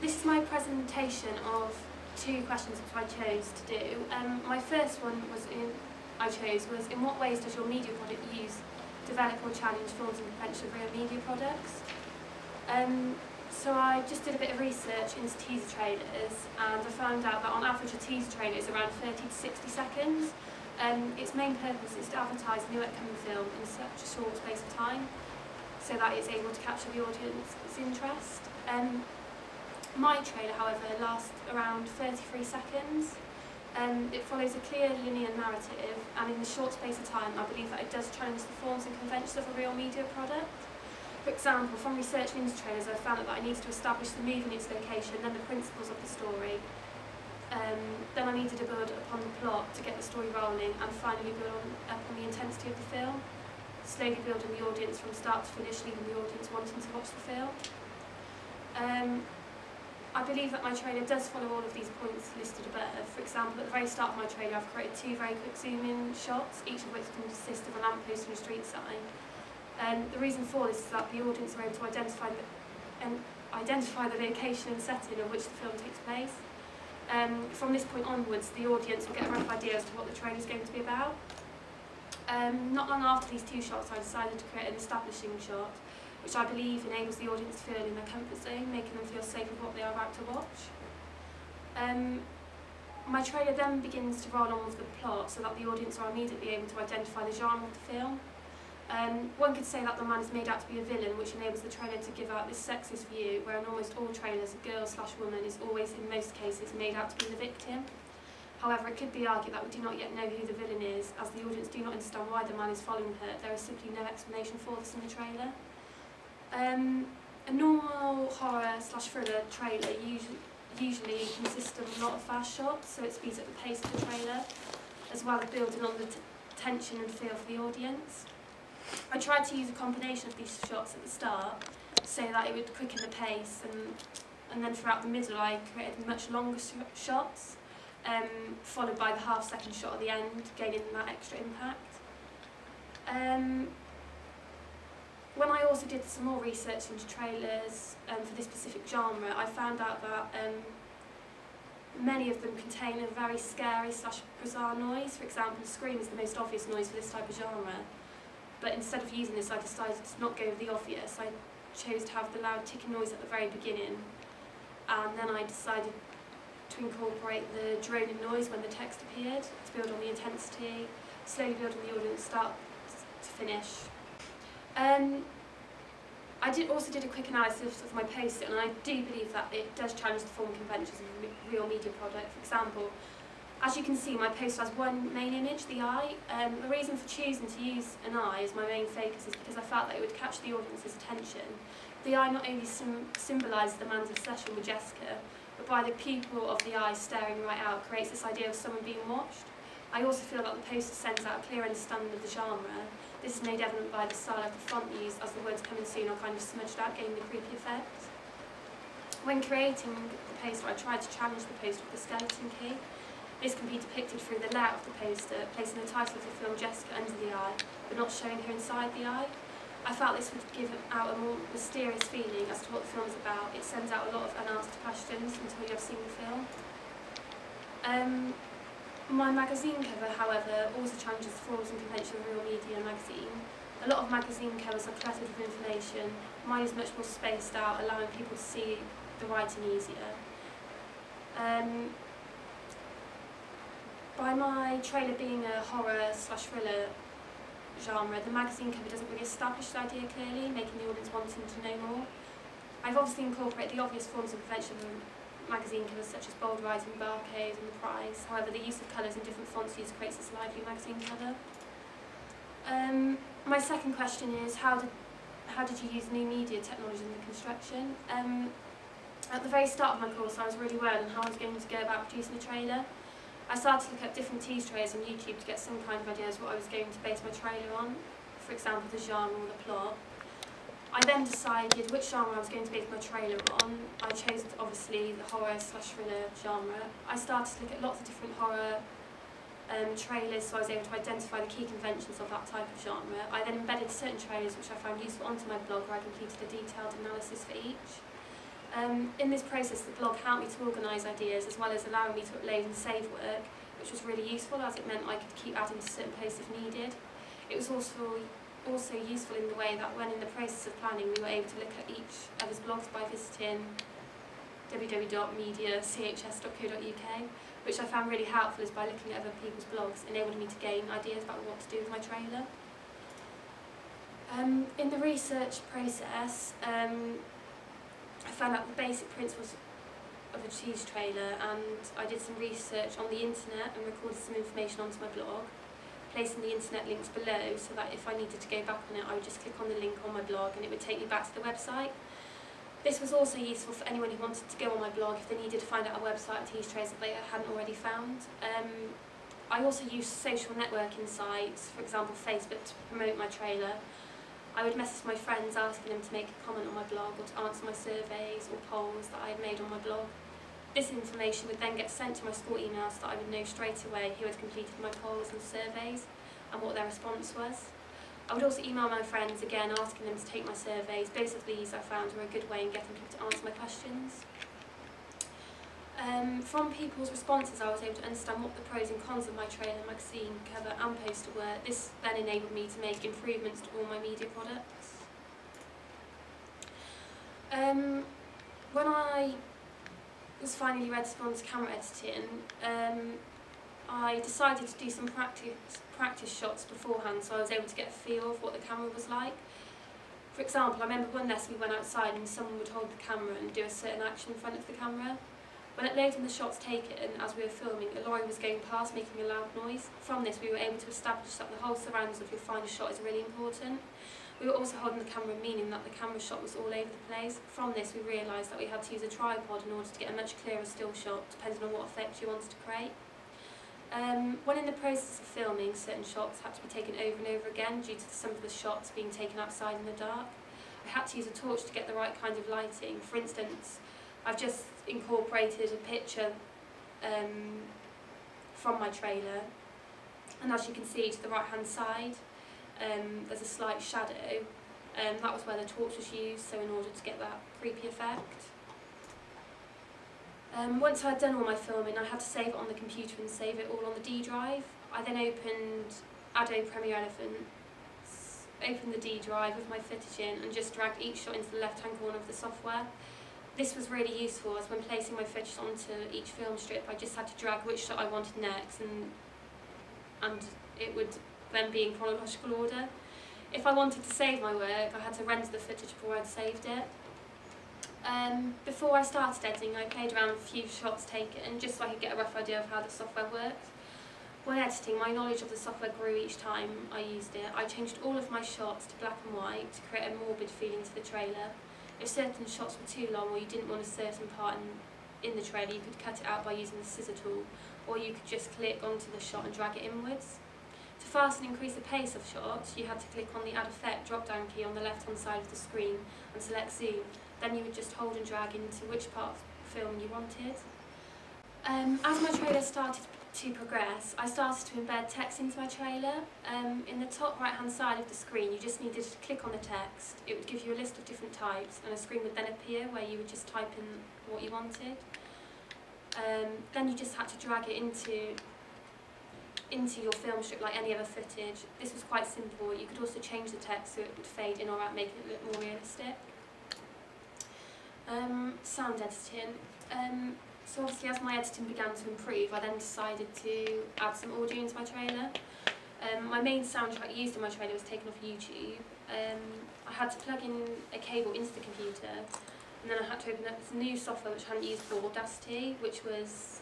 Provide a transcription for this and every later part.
This is my presentation of two questions which I chose to do. My first one was in what ways does your media product use, develop or challenge forms and convention of real media products? So I just did a bit of research into teaser trailers, and I found out that on average a teaser trailer is around 30 to 60 seconds. Its main purpose is to advertise a new upcoming film in such a short space of time, so that it's able to capture the audience's interest. My trailer, however, lasts around 33 seconds. It follows a clear linear narrative, and in a short space of time I believe that it does challenge the forms and conventions of a real media product. For example, from researching into trailers I found that I needed to establish the movie and its location, then the principles of the story. Then I needed to build upon the plot to get the story rolling, and finally build up on the intensity of the film, slowly building the audience from start to finish, leaving the audience wanting to watch the film. I believe that my trailer does follow all of these points listed above. For example, at the very start of my trailer I've created two very quick zoom-in shots, each of which consist of a lamppost and a street sign. The reason for this is that the audience are able to identify the location and setting of which the film takes place. From this point onwards, the audience will get a rough idea as to what the trailer is going to be about. Not long after these two shots, I decided to create an establishing shot, which I believe enables the audience to feel in their comfort zone, making them feel safe with what they are about to watch. My trailer then begins to roll on with the plot so that the audience are immediately able to identify the genre of the film. One could say that the man is made out to be a villain, which enables the trailer to give out this sexist view, where in almost all trailers a girl/woman is always, in most cases, made out to be the victim. However, it could be argued that we do not yet know who the villain is, as the audience do not understand why the man is following her. There is simply no explanation for this in the trailer. A normal horror/thriller trailer usually consists of a lot of fast shots, so it speeds up the pace of the trailer, as well as building on the tension and feel for the audience. I tried to use a combination of these shots at the start, so that it would quicken the pace, and then throughout the middle I created much longer shots, followed by the half-second shot at the end, gaining that extra impact. When I also did some more research into trailers for this specific genre, I found out that many of them contain a very scary/bizarre noise. For example, a scream is the most obvious noise for this type of genre. But instead of using this, I decided to not go with the obvious. I chose to have the loud ticking noise at the very beginning, and then I decided to incorporate the droning noise when the text appeared, to build on the intensity, slowly building the audience start to finish. I also did a quick analysis of my post, and I do believe that it does challenge the form and conventions of a real media product. For example, as you can see, my post has one main image, the eye. The reason for choosing to use an eye as my main focus is because I felt that it would catch the audience's attention. The eye not only symbolises the man's obsession with Jessica, but by the pupil of the eye staring right out creates this idea of someone being watched. I also feel that the poster sends out a clear understanding of the genre. This is made evident by the style of the font used, as the words coming soon are kind of smudged out, giving the creepy effect. When creating the poster, I tried to challenge the poster with the skeleton key. This can be depicted through the layout of the poster, placing the title of the film Jessica under the eye, but not showing her inside the eye. I felt this would give out a more mysterious feeling as to what the film is about. It sends out a lot of unasked questions until you have seen the film. My magazine cover, however, also challenges the forms and convention of a real media magazine. A lot of magazine covers are cluttered with information. Mine is much more spaced out, allowing people to see the writing easier. By my trailer being a horror/thriller genre, the magazine cover doesn't really establish the idea clearly, making the audience wanting to know more. I've obviously incorporated the obvious forms of convention of magazine covers, such as bold writing, barcodes and the prize. However, the use of colours and different fonts used creates this lively magazine cover. My second question is, how did you use new media technology in the construction? At the very start of my course, I was really worried on how I was going to go about producing a trailer. I started to look up different teaser trailers on YouTube to get some kind of idea as what I was going to base my trailer on, for example the genre or the plot. I then decided which genre I was going to base my trailer on. I chose obviously the horror/thriller genre. I started to look at lots of different horror trailers, so I was able to identify the key conventions of that type of genre. I then embedded certain trailers which I found useful onto my blog, where I completed a detailed analysis for each. In this process, the blog helped me to organise ideas as well as allowing me to upload and save work, which was really useful as it meant I could keep adding to certain posts if needed. It was also useful in the way that when in the process of planning we were able to look at each other's blogs by visiting www.mediachs.co.uk, which I found really helpful as by looking at other people's blogs enabled me to gain ideas about what to do with my trailer. In the research process, I found out the basic principles of a cheese trailer, and I did some research on the internet and recorded some information onto my blog, placing the internet links below so that if I needed to go back on it I would just click on the link on my blog and it would take me back to the website. This was also useful for anyone who wanted to go on my blog if they needed to find out a website of cheese trailers that they hadn't already found. I also used social networking sites, for example Facebook, to promote my trailer. I would message my friends asking them to make a comment on my blog or to answer my surveys or polls that I had made on my blog. This information would then get sent to my school email so that I would know straight away who had completed my polls and surveys and what their response was. I would also email my friends again asking them to take my surveys. Both of these I found were a good way in getting people to answer my questions. From people's responses I was able to understand what the pros and cons of my trailer, magazine, cover and poster were. This then enabled me to make improvements to all my media products. When I was finally ready to go on to camera editing, I decided to do some practice shots beforehand so I was able to get a feel of what the camera was like. For example, I remember one lesson we went outside and someone would hold the camera and do a certain action in front of the camera. When uploading the shots taken as we were filming, a lorry was going past making a loud noise. From this we were able to establish that the whole surroundings of your final shot is really important. We were also holding the camera, meaning that the camera shot was all over the place. From this we realised that we had to use a tripod in order to get a much clearer still shot, depending on what effect you wanted to create. When in the process of filming, certain shots had to be taken over and over again due to some of the shots being taken outside in the dark. I had to use a torch to get the right kind of lighting. For instance, I've just incorporated a picture from my trailer, and as you can see to the right hand side there's a slight shadow. That was where the torch was used, so in order to get that creepy effect. Once I'd done all my filming, I had to save it on the computer and save it all on the D drive. I then opened Adobe Premiere Elephant, opened the D drive with my footage in and just dragged each shot into the left hand corner of the software. This was really useful as when placing my footage onto each film strip I just had to drag which shot I wanted next and it would then be in chronological order. If I wanted to save my work I had to render the footage before I'd saved it. Before I started editing I played around with a few shots taken just so I could get a rough idea of how the software worked. When editing, my knowledge of the software grew each time I used it. I changed all of my shots to black and white to create a morbid feeling to the trailer. If certain shots were too long or you didn't want a certain part in the trailer, you could cut it out by using the scissor tool, or you could just click onto the shot and drag it inwards. To fasten and increase the pace of shots, you had to click on the Add Effect drop-down key on the left-hand side of the screen and select Zoom. Then you would just hold and drag into which part of the film you wanted. As my trailer started to progress, I started to embed text into my trailer. In the top right-hand side of the screen, you just needed to click on the text. It would give you a list of different types, and a screen would then appear where you would just type in what you wanted. Then you just had to drag it into your film strip like any other footage. This was quite simple. You could also change the text so it would fade in or out, making it look more realistic. Sound editing. So obviously as my editing began to improve, I then decided to add some audio into my trailer. My main soundtrack used in my trailer was taken off YouTube. I had to plug in a cable into the computer, and then I had to open up this new software which I hadn't used before, Audacity, which was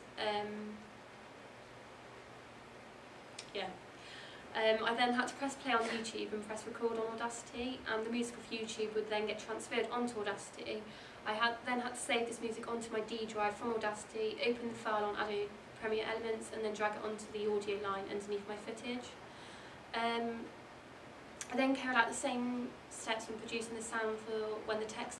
I then had to press play on YouTube and press record on Audacity, and the music of YouTube would then get transferred onto Audacity. I then had to save this music onto my D drive from Audacity, open the file on Adobe Premiere Elements, and then drag it onto the audio line underneath my footage. I then carried out the same steps when producing the sound for when the text